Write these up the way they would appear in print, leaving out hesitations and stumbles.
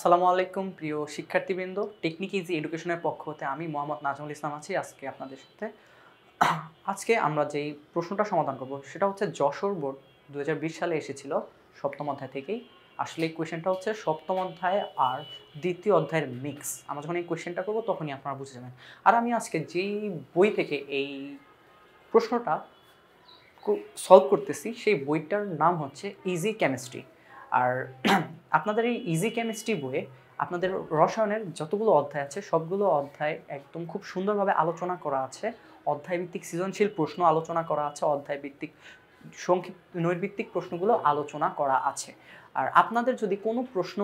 আসসালামু আলাইকুম প্রিয় শিক্ষার্থীবৃন্দ, টেকনিক ইজি এডুকেশনের পক্ষ হতে আমি মোহাম্মদ নাজমুল ইসলাম আছি আজকে আপনাদের সাথে। আজকে আমরা যেই প্রশ্নটা সমাধান করব সেটা হচ্ছে যশোর বোর্ড 2020 সালে এসেছিল সপ্তম অধ্যায় থেকেই। আসলে এই কোয়েশ্চেনটা হচ্ছে সপ্তম অধ্যায় আর দ্বিতীয় অধ্যায়ের মিক্স। আমরা যখন এই কোয়েশ্চেনটা করবো তখনই আপনারা বুঝে যাবেন। আর আমি আজকে যেই বই থেকে এই প্রশ্নটা সলভ করতেছি সেই বইটার নাম হচ্ছে ইজি কেমিস্ট্রি। আর আপনাদের এই ইজি কেমিস্ট্রি বইয়ে আপনাদের রসায়নের যতগুলো অধ্যায় আছে সবগুলো অধ্যায় একদম খুব সুন্দরভাবে আলোচনা করা আছে। অধ্যায়ভিত্তিক সৃজনশীল প্রশ্ন আলোচনা করা আছে, অধ্যায়ভিত্তিক সংক্ষিপ্ত নৈর্ভিত্তিক প্রশ্নগুলো আলোচনা করা আছে। আর আপনাদের যদি কোনো প্রশ্ন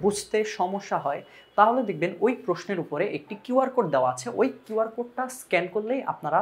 বুঝতে সমস্যা হয় তাহলে দেখবেন ওই প্রশ্নের উপরে একটি কিউআর কোড দেওয়া আছে। ওই কিউআর কোডটা স্ক্যান করলেই আপনারা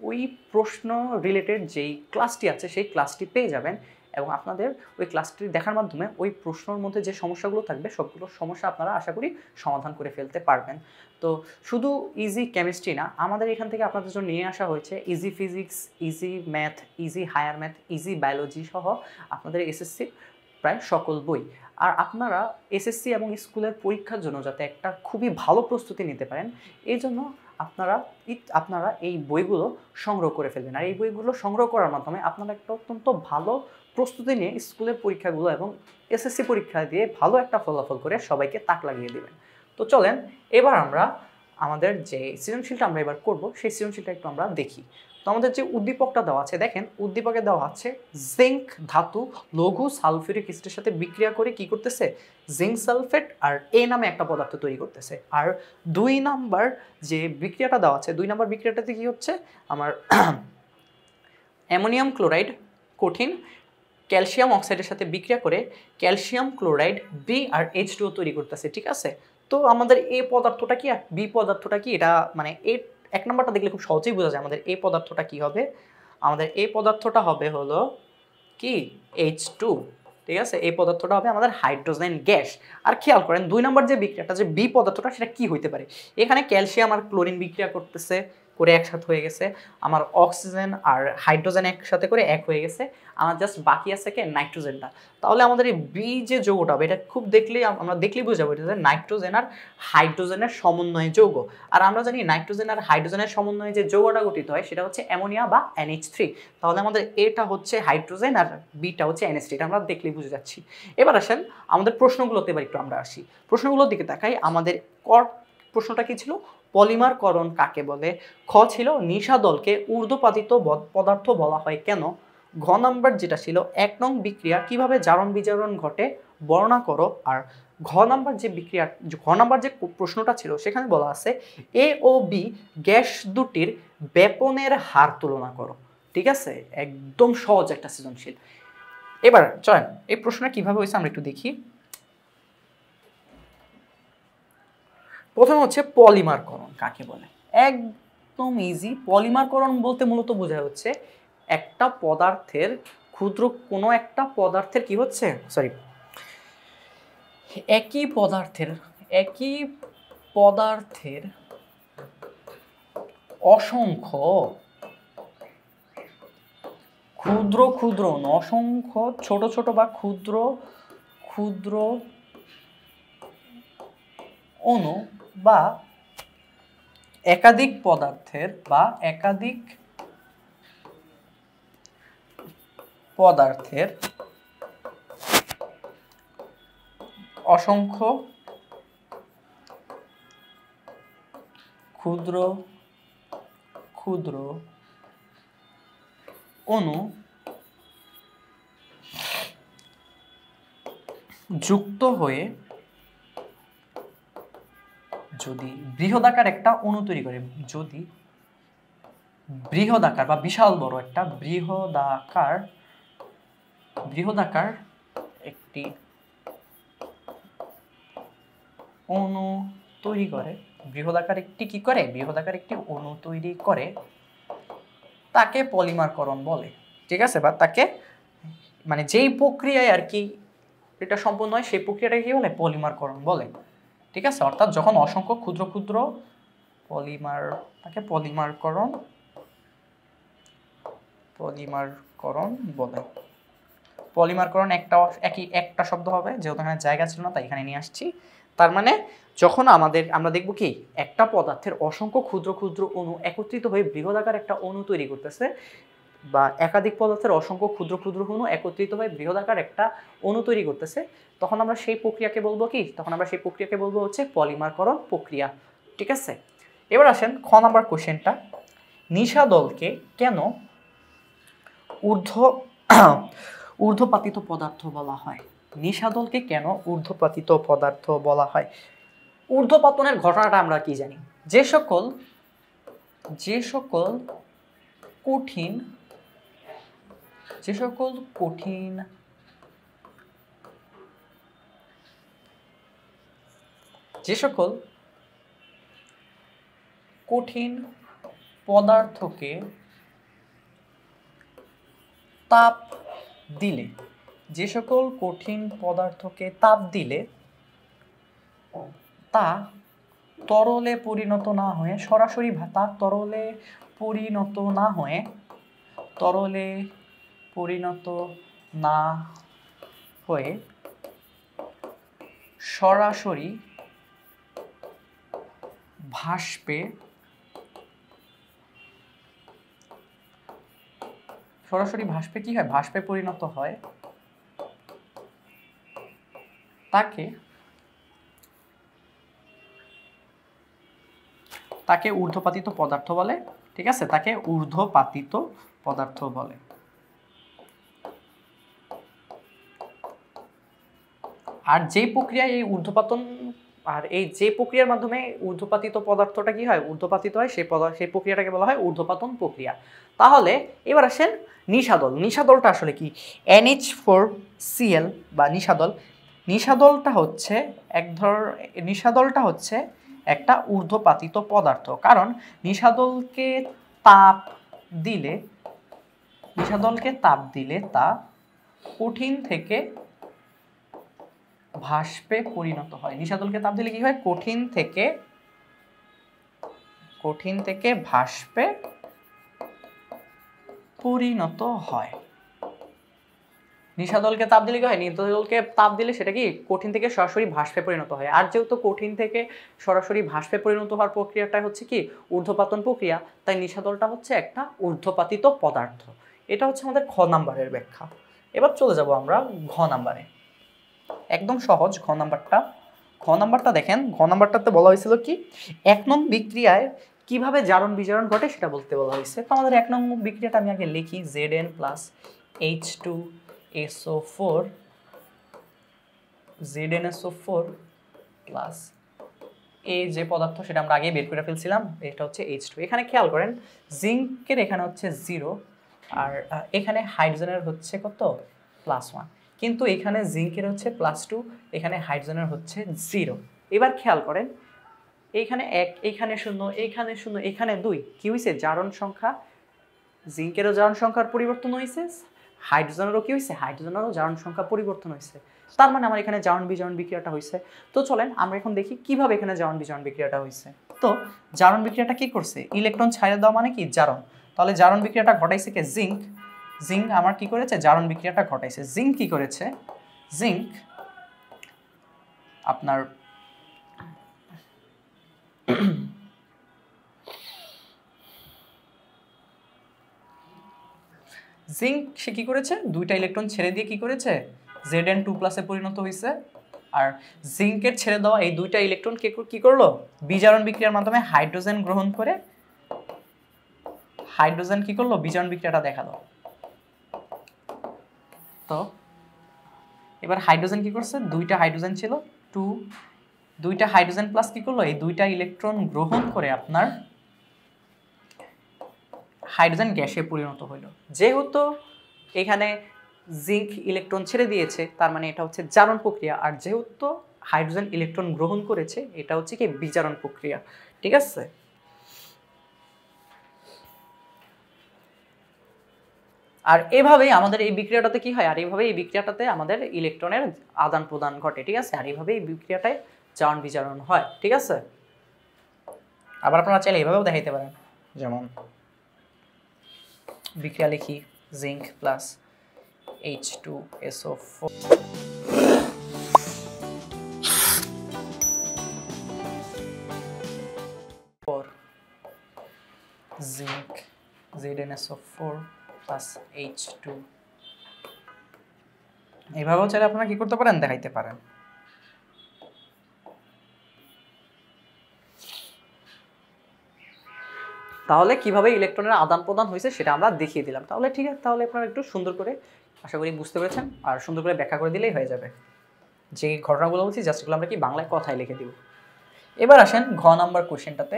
ওই প্রশ্ন রিলেটেড যেই ক্লাসটি আছে সেই ক্লাসটি পেয়ে যাবেন এবং আপনাদের ওই ক্লাসটি দেখার মাধ্যমে ওই প্রশ্নের মধ্যে যে সমস্যাগুলো থাকবে সবগুলো সমস্যা আপনারা আশা করি সমাধান করে ফেলতে পারবেন। তো শুধু ইজি কেমিস্ট্রি না, আমাদের এখান থেকে আপনাদের জন্য নিয়ে আসা হয়েছে easy physics, easy math, easy higher math, easy biology সহ আপনাদের এসএসসি প্রায় সকল বই। আর আপনারা এসএসসি এবং স্কুলের পরীক্ষার জন্য যাতে একটা খুবই ভালো প্রস্তুতি নিতে পারেন এই জন্য আপনারা এই বইগুলো সংগ্রহ করে ফেলবেন। আর এই বইগুলো সংগ্রহ করার মাধ্যমে আপনারা একটা অত্যন্ত ভালো প্রস্তুতি নিয়ে স্কুলের পরীক্ষাগুলো এবং এসএসসি পরীক্ষা দিয়ে ভালো একটা ফলাফল করে সবাইকে তাক লাগিয়ে দেবেন। তো চলেন এবার আমরা আমাদের যে সৃজনশীলটা আমরা এবার করব সেই সৃজনশীলটা একটু আমরা দেখি। তো আমাদের যে উদ্দীপকটা দেওয়া আছে দেখেন, উদ্দীপকে দেওয়া আছে জিঙ্ক ধাতু লঘু সালফিউরিক অ্যাসিডের সাথে বিক্রিয়া করে কি করতেছে, জিঙ্ক সালফেট আর এ নামে একটা পদার্থ তৈরি করতেছে। আর 2 নাম্বার যে বিক্রিয়াটা দেওয়া আছে 2 নাম্বার বিক্রিয়াটাতে কি হচ্ছে আমার অ্যামোনিয়াম ক্লোরাইড কঠিন ক্যালসিয়াম অক্সাইডের সাথে বিক্রিয়া করে ক্যালসিয়াম ক্লোরাইড বি আর H2O তৈরি করতেছে। ঠিক আছে, তো আমাদের এ পদার্থটা কি আর বি পদার্থটা কি, এটা মানে এ 1 নাম্বারটা দেখলে খুব সহজেই বোঝা যায় আমাদের এ পদার্থটা কি হবে। আমাদের এ পদার্থটা হবে হলো কি H2। ঠিক আছে, এই পদার্থটা হবে আমাদের হাইড্রোজেন গ্যাস। আর খেয়াল করেন 2 নাম্বার যে বিক্রিয়াটা যে বি পদার্থটা সেটা কি হইতে পারে, এখানে ক্যালসিয়াম আর ক্লোরিন বিক্রিয়া করতেছে করে একসাথে হয়ে গেছে, আমার অক্সিজেন আর হাইড্রোজেন একসাথে করে এক হয়ে গেছে, আমার জাস্ট বাকি আছে কি নাইট্রোজেনটা। তাহলে আমাদের এই বি যে যৌগটা হবে এটা খুব দেখলেই আমরা দেখলেই বুঝাবো এটা যে নাইট্রোজেন আর হাইড্রোজেনের সমন্বয়ে যৌগ। আর আমরা জানি নাইট্রোজেন আর হাইড্রোজেনের সমন্বয়ে যে যৌগটা গঠিত হয় সেটা হচ্ছে অ্যামোনিয়া বা NH3। তাহলে আমাদের এটা হচ্ছে হাইড্রোজেন আর বিটা হচ্ছে NH3, এটা আমরা দেখলেই বুঝে যাচ্ছি। এবার আসেন আমাদের প্রশ্নগুলোতে এবার একটু আমরা আসি, প্রশ্নগুলোর দিকে তাকাই। আমাদের প্রশ্নটা কি ছিল, পলিমারকরণ কাকে বলে? খ ছিল নিশাদলকে ঊর্ধ্বপাতিত পদার্থ বলা হয় কেন? ঘ নাম্বার যেটা ছিল 1 নং বিক্রিয়া কিভাবে জারণ বিজারণ ঘটে বর্ণনা করো। আর ঘ নাম্বার যে প্রশ্নটা ছিল সেখানে বলা আছে এ ও বি গ্যাস দুটির ব্যাপনের হার তুলনা করো। ঠিক আছে, একদম সহজ একটা সৃজনশীল। এবার চলেন এই প্রশ্নটা কিভাবে হয়েছে আমরা একটু দেখি। প্রথমে হচ্ছে পলিমারকরণ কাকে বলে, একদম ইজি। পলিমারকরণ বলতে মূলত বোঝায় হচ্ছে একটা পদার্থের ক্ষুদ্র কোনো একটা পদার্থের কি হচ্ছে একই পদার্থের অসংখ্য অসংখ্য ছোট ছোট বা ক্ষুদ্র অণু বা একাধিক পদার্থের অসংখ্য ক্ষুদ্র অণু যুক্ত হয়ে যদি বৃহদাকার একটা অণু তৈরি করে, যদি বৃহদাকার বা বিশাল বড় একটা বৃহদাকার একটি অণু তৈরি করে, বৃহদাকার একটি অণু তৈরি করে তাকে পলিমারকরণ বলে। ঠিক আছে, বা তাকে মানে যেই প্রক্রিয়ায় আর কি এটা সম্পূর্ণ হয় সেই প্রক্রিয়াটাকে কি বলে, পলিমারকরণ বলে। ঠিক আছে, অর্থাৎ যখন অসংখ্য ক্ষুদ্র ক্ষুদ্র তাকে পলিমারকরণ বলে। পলিমারকরণ একটা শব্দ হবে, যেহেতু এখানে জায়গা ছিল না তাই এখানে নিয়ে আসছি। তার মানে যখন আমরা দেখব কি একটা পদার্থের অসংখ্য ক্ষুদ্র ক্ষুদ্র অণু একত্রিত হয়ে বৃহদাকার একটা অণু তৈরি করতেছে, বা একাধিক পদার্থের অসংখ্য ক্ষুদ্র ক্ষুদ্র অণু একত্রিত হয়ে বৃহদাকার একটা অণু তৈরি করতেছে, তখন আমরা সেই প্রক্রিয়াকে বলবো কি, তখন আমরা সেই প্রক্রিয়াকে বলবো হচ্ছে পলিমারকরণ প্রক্রিয়া। ঠিক আছে, এবার আসেন খ নাম্বার কোশ্চেনটা, নিশাদলকে কেন ঊর্ধ্বপাতিত পদার্থ বলা হয়? নিশাদলকে কেন ঊর্ধ্বপাতিত পদার্থ বলা হয়? ঊর্ধ্বপাতনের ঘটনাটা আমরা কি জানি, যে সকল কঠিন পদার্থকে তাপ দিলে, তা তরলে পরিণত না হয়ে সরাসরি সরাসরি ভাস্পে কি হয়, ভাস্পে পরিণত হয়, তাকে ঊর্ধ্বপাতিত পদার্থ বলে। ঠিক আছে, তাকে ঊর্ধ্বপাতিত পদার্থ বলে। আর যে প্রক্রিয়ায় এই ঊর্ধ্বপাতন, আর এই যে প্রক্রিয়ার মাধ্যমে ঊর্ধ্বপাতিত পদার্থটা কি হয়, ঊর্ধ্বপাতিত হয়, সেই প্রক্রিয়াটাকে বলা হয় ঊর্ধ্বপাতন প্রক্রিয়া। তাহলে এবার আসেন নিশাদলটা আসলে কি? NH4Cl বা নিশাদলটা হচ্ছে একটা ঊর্ধ্বপাতিত পদার্থ, কারণ নিশাদলকে তাপ দিলে তা কঠিন থেকে ভাস্পে পরিণত হয়। নিশাদলকে তাপ দিলে কি হয়, কঠিন থেকে ভাস্পে পরিণত হয়। নিশাদলকে তাপ দিলে কি হয়, নিশাদলকে তাপ দিলে সেটা কি কঠিন থেকে সরাসরি ভাস্পে পরিণত হয়। আর যেহেতু কঠিন থেকে সরাসরি ভাস্পে পরিণত হওয়ার প্রক্রিয়াটা হচ্ছে কি ঊর্ধ্বপাতন প্রক্রিয়া, তাই নিশাদলটা হচ্ছে একটা ঊর্ধ্বপাতিত পদার্থ। এটা হচ্ছে আমাদের খ নাম্বারের ব্যাখ্যা। এবার চলে যাব আমরা ঘ নাম্বারে। একদম সহজ ঘ নাম্বারটা দেখেন। ঘ নাম্বারটাতে বলা হয়েছিল কি, 1 নং বিক্রিয়ায় কিভাবে জারণ বিজারণ ঘটে সেটা বলতে বলা হয়েছে। তো আমাদের 1 নং বিক্রিয়াটা আমি আগে লিখি, Zn + H2SO4 ZnSO4 প্লাস এই যে পদার্থ সেটা আমরা আগে বের করে ফেলছিলাম, এটা হচ্ছে H2। এখানে খেয়াল করেন জিঙ্কের এখানে হচ্ছে 0 আর এখানে হাইড্রোজেনের হচ্ছে কত +1, কিন্তু এখানে জিঙ্কের হচ্ছে +2, এখানে হাইড্রোজেনের হচ্ছে 0। এবার খেয়াল করেন এইখানে 1, এইখানে 0, এইখানে 0, এখানে 2, কি হয়েছে জারণ সংখ্যা, জিঙ্কেরও জারণ সংখ্যার পরিবর্তন হয়েছে, হাইড্রোজেনেরও কি হয়েছে, হাইড্রোজেনেরও জারণ সংখ্যা পরিবর্তন হয়েছে। তার মানে আমার এখানে জারণ বিজারণ বিক্রিয়াটা হয়েছে। তো চলেন আমরা এখন দেখি কিভাবে এখানে জারণ বিজারণ বিক্রিয়াটা হয়েছে। তো জারণ বিক্রিয়াটা কি করছে, ইলেকট্রন ছাড়িয়ে দেওয়া মানে কি জারণ। তাহলে জারণ বিক্রিয়াটা ঘটাইছে কে, জিঙ্ক আমার কি করেছে, জারণ বিক্রিয়াটা ঘটাইছে। জিঙ্ক কি করেছে, জিঙ্ক আপনার জিঙ্ক সে কি করেছে, 2টা ইলেকট্রন ছেড়ে দিয়ে কি করেছে, Zn2+ এ পরিণত হয়েছে। আর জিঙ্কের ছেড়ে দেওয়া এই 2টা ইলেকট্রন কি করলো, বিজারণ বিক্রিয়ার মাধ্যমে হাইড্রোজেন গ্রহণ করে, হাইড্রোজেন কি করলো, বিজারণ বিক্রিয়াটা দেখালো। তো এবার হাইড্রোজেন কি করছে, 2টা হাইড্রোজেন ছিল, 2টা হাইড্রোজেন প্লাস কি করলো, এই 2টা ইলেকট্রন গ্রহণ করে আপনার হাইড্রোজেন গ্যাসে পরিণত হইল। যেহেতু এখানে জিঙ্ক ইলেকট্রন ছেড়ে দিয়েছে তার মানে এটা হচ্ছে জারণ প্রক্রিয়া, আর যেহেতু হাইড্রোজেন ইলেকট্রন গ্রহণ করেছে এটা হচ্ছে কি বিজারণ প্রক্রিয়া। ঠিক আছে, আর এভাবেই আমাদের এই বিক্রিয়াটাতে কি হয়, আর এইভাবে এই বিক্রিয়াটাতে আমাদের ইলেকট্রনের আদান প্রদান ঘটে। ঠিক আছে, আর এইভাবে এই বিক্রিয়াটায় জারণ বিজারণ হয়। ঠিক আছে, আবার আপনারা চাইলে এইভাবেও দেখাইতে পারেন, যেমন বিক্রিয়া লিখি zinc plus H2SO4 ZnSO4 plus H2। এইভাবেও চাইলে আপনারা কি করতে পারেন, দেখাইতে পারেন। তাহলে কিভাবে ইলেকট্রনের আদান প্রদান হয়েছে সেটা আমরা দেখিয়ে দিলাম। তাহলে ঠিক আছে, তাহলে আপনারা একটু সুন্দর করে আশা করি বুঝতে পেরেছেন, আর সুন্দর করে ব্যাখ্যা করে দিলেই হয়ে যাবে। যে ঘটনাগুলো বলছি জাস্ট এগুলো আমরা কি বাংলায় কথায় লিখে দিব। এবার আসেন ঘ নাম্বার কোশ্চেনটাতে।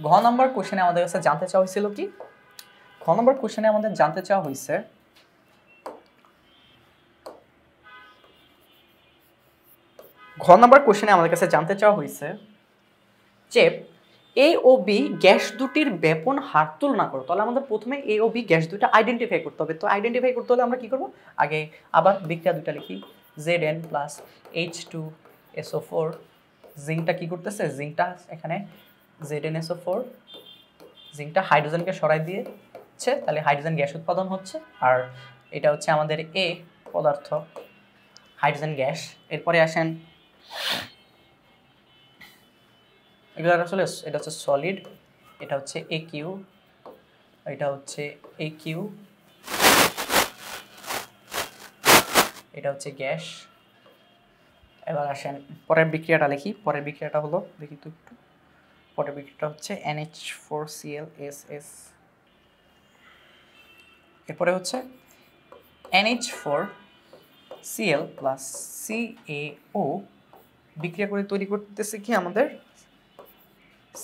ঘ নাম্বার কোশ্চেনে আমাদের কাছে জানতে চাওয়া হয়েছিল কি, ঘ নাম্বার কোশ্চেনে আমাদের জানতে চাওয়া হয়েছে আমাদের কাছে জানতে চাওয়া হয়েছে যে এ ও বি গ্যাস দুটির ব্যাপন হার তুলনা করো। তাহলে আমাদের প্রথমে এ ও বি গ্যাস দুইটা আইডেন্টিফাই করতে হবে। তো আইডেন্টিফাই করতে হলে আমরা কি করব, আগে আবার বিক্রিয়া দুইটা লিখি, Zn প্লাস H2SO4। জিঙ্কটা কি করতেছে, জিঙ্কটা এখানে ZnSO4, জিঙ্কটা হাইড্রোজেনকে সরাই দিয়েছে, তাহলে হাইড্রোজেন গ্যাস উৎপাদন হচ্ছে। আর এটা হচ্ছে আমাদের এ পদার্থ, হাইড্রোজেন গ্যাস। এরপরে আসেন এগুলো আসলে এটা হচ্ছে সলিড, এটা হচ্ছে AQ, এটা হচ্ছে AQ, এটা হচ্ছে গ্যাস। এবার আসেন পরের বিক্রিয়াটা লিখি। পরের বিক্রিয়াটা হলো, দেখি তো একটু, পরের বিক্রিয়াটা হচ্ছে NH4Cl+SS। এরপরে হচ্ছে NH4Cl প্লাস CaO বিক্রিয়া করে তৈরি করতেছে কি আমাদের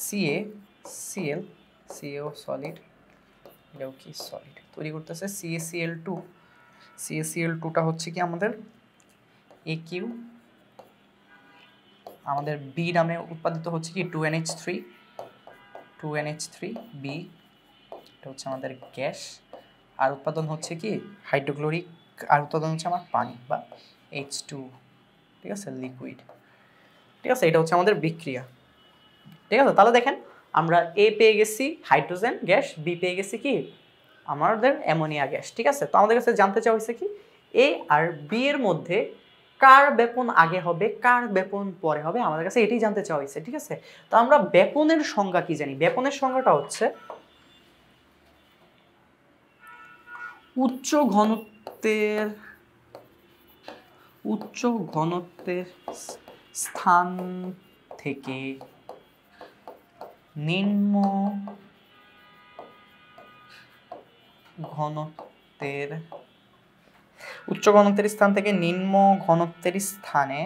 CaCl, CaO সলিড, এটাও কি সলিড, তৈরি করতেছে CaCl2। CaCl2টা হচ্ছে কি আমাদের AQ, আমাদের B নামে উৎপাদিত হচ্ছে কি 2NH3B, এটা হচ্ছে আমাদের গ্যাস। আর উৎপাদন হচ্ছে কি হাইড্রোক্লোরিক, আর উৎপাদন হচ্ছে আমার পানি বা H2, ঠিক আছে, লিকুইড। ঠিক আছে, এটা হচ্ছে আমাদের বিক্রিয়া। ঠিক আছে, তাহলে দেখেন আমরা এ পেয়ে গেছি হাইড্রোজেন গ্যাস, বি পেয়ে গেছি কি আমাদের অ্যামোনিয়া গ্যাস। ঠিক আছে, তো আমাদের কাছে জানতে চাওয়া হয়েছে কি এ আর বি এর মধ্যে কার ব্যাপন আগে হবে, কার ব্যাপন পরে হবে, আমাদের কাছে এটাই জানতে চাওয়া হয়েছে। ঠিক আছে, তো আমরা ব্যাপনের সংজ্ঞা কি জানি, ব্যাপনের সংজ্ঞাটা হচ্ছে উচ্চ ঘনত্বের স্থান থেকে নিম্ন ঘনত্বের স্থান থেকে নিম্ন ঘনত্বের স্থানে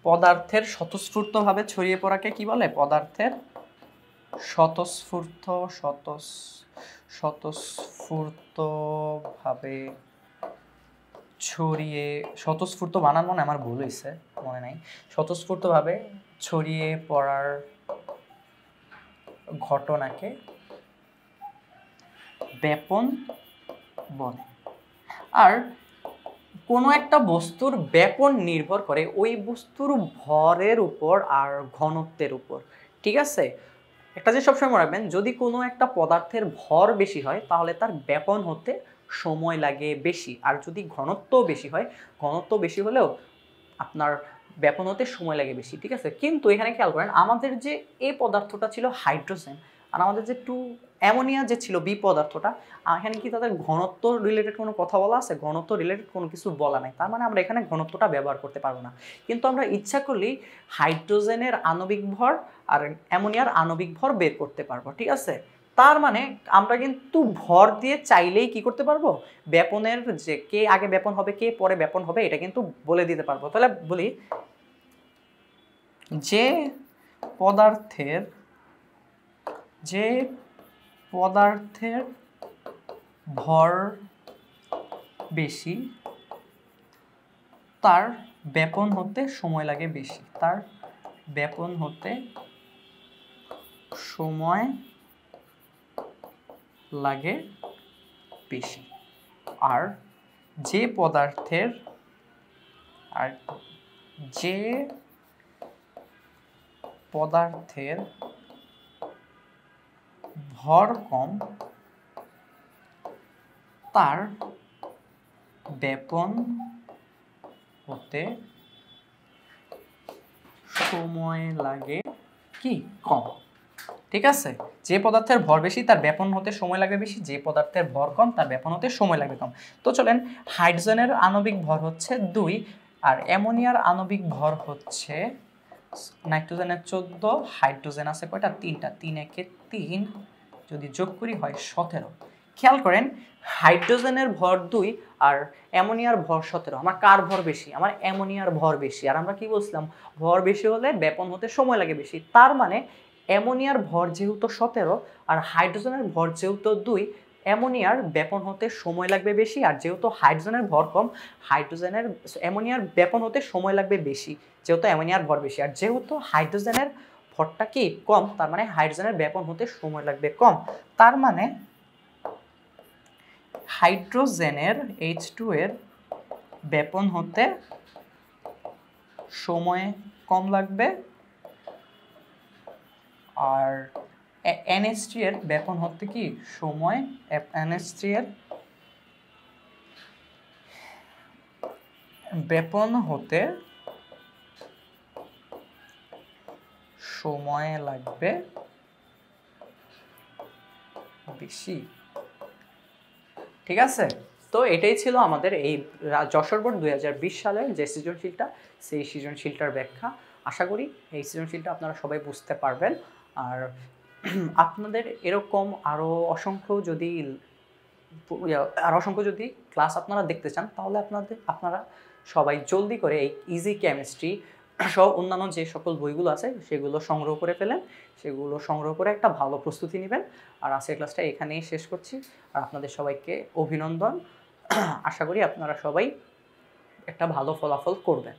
পদার্থের স্বতঃস্ফূর্তভাবে ছড়িয়ে পড়াকে কি বলে, পদার্থের স্বতঃস্ফূর্তভাবে ছড়িয়ে, স্বতঃস্ফূর্ত বানান মনে আমার ভুল হয়েছে, মনে নাই, স্বতঃস্ফূর্তভাবে ছড়িয়ে পড়ার ঘটনাকে ব্যাপন বলে। আর কোনো একটা বস্তুর ব্যাপন নির্ভর করে ওই বস্তুর ভরের উপর আর ঘনত্বের উপর। ঠিক আছে, একটা যে সবসময় মনে রাখবেন, যদি কোনো একটা পদার্থের ভর বেশি হয় তাহলে তার ব্যাপন হতে সময় লাগে বেশি, আর যদি ঘনত্ব বেশি হয়, ঘনত্ব বেশি হলেও আপনার ব্যাপন হতে সময় লাগে বেশি। ঠিক আছে, কিন্তু এখানে খেয়াল করেন আমাদের যে এ পদার্থটা ছিল হাইড্রোজেন, আর আমাদের যে অ্যামোনিয়া যে ছিল বি পদার্থটা, এখানে কি তাদের ঘনত্ব রিলেটেড কোনো কথা বলা আছে, ঘনত্ব রিলেটেড কোনো কিছু বলা নাই, তার মানে আমরা এখানে ঘনত্বটা ব্যবহার করতে পারবো না। কিন্তু আমরা ইচ্ছা করলেই হাইড্রোজেনের আণবিক ভর আর অ্যামোনিয়ার আণবিক ভর বের করতে পারবো। ঠিক আছে, তার মানে আমরা কিন্তু ভর দিয়ে চাইলেই কি করতে পারবো, ব্যাপনের যে কে আগে ব্যাপন হবে কে পরে ব্যাপন হবে এটা কিন্তু বলে দিতে পারবো। তাহলে বলি, যে পদার্থের ভর বেশি তার ব্যাপন হতে সময় লাগে বেশি, তার ব্যাপন হতে সময় লাগে বেশি। আর যে পদার্থের ভর কম তার ব্যাপন হতে সময় লাগে কি কম। ঠিক আছে, যে পদার্থের ভর বেশি তার ব্যাপন হতে সময় লাগবে বেশি, যে পদার্থের ভর কম তার ব্যাপন হতে সময় লাগবে কম। তো চলেন, হাইড্রোজেনের আণবিক ভর হচ্ছে 2 আর অ্যামোনিয়ার আণবিক ভর হচ্ছে, নাইট্রোজেনের 14, হাইড্রোজেন আছে কয়টা 3টা, 3 একে 3, যদি যোগ করি হয় 17। খেয়াল করেন, হাইড্রোজেনের ভর 2 আর অ্যামোনিয়ার ভর 17। আমার কার ভর বেশি? আমার অ্যামোনিয়ার ভর বেশি। আর আমরা কি বলছিলাম, ভর বেশি হলে ব্যাপন হতে সময় লাগে বেশি। তার মানে অ্যামোনিয়ার ভর যেহেতু 17 আর হাইড্রোজেনের ভর যেহেতু 2, অ্যামোনিয়ার ব্যাপন হতে সময় লাগবে বেশি। আর যেহেতু হাইড্রোজেনের ভর কম, অ্যামোনিয়ার ব্যাপন হতে সময় লাগবে বেশি, যেহেতু অ্যামোনিয়ার ভর বেশি। আর যেহেতু হাইড্রোজেনের ভরটা কি কম, তার মানে হাইড্রোজেনের ব্যাপন হতে সময় লাগবে কম। তার মানে হাইড্রোজেনের H2 এর ব্যাপন হতে সময় কম লাগবে, আর NH3 এর ব্যাপন হতে কি সময়, NH3 এর ব্যাপন হতে সময় লাগবে বেশি। ঠিক আছে, তো এটাই ছিল আমাদের এই যশোর বোর্ড 2020 সালের যে সৃজনশীলটা, সেই সৃজনশীলটার ব্যাখ্যা। আশা করি এই সৃজনশীলটা আপনারা সবাই বুঝতে পারবেন। আর আপনাদের এরকম আরও অসংখ্য যদি ক্লাস আপনারা দেখতে চান, তাহলে আপনারা সবাই জলদি করে এই ইজি কেমিস্ট্রি সহ অন্যান্য যে সকল বইগুলো আছে সেগুলো সংগ্রহ করে ফেলেন, সেগুলো সংগ্রহ করে একটা ভালো প্রস্তুতি নেবেন। আর আজকের ক্লাসটা এখানেই শেষ করছি। আর আপনাদের সবাইকে অভিনন্দন। আশা করি আপনারা সবাই একটা ভালো ফলাফল করবেন।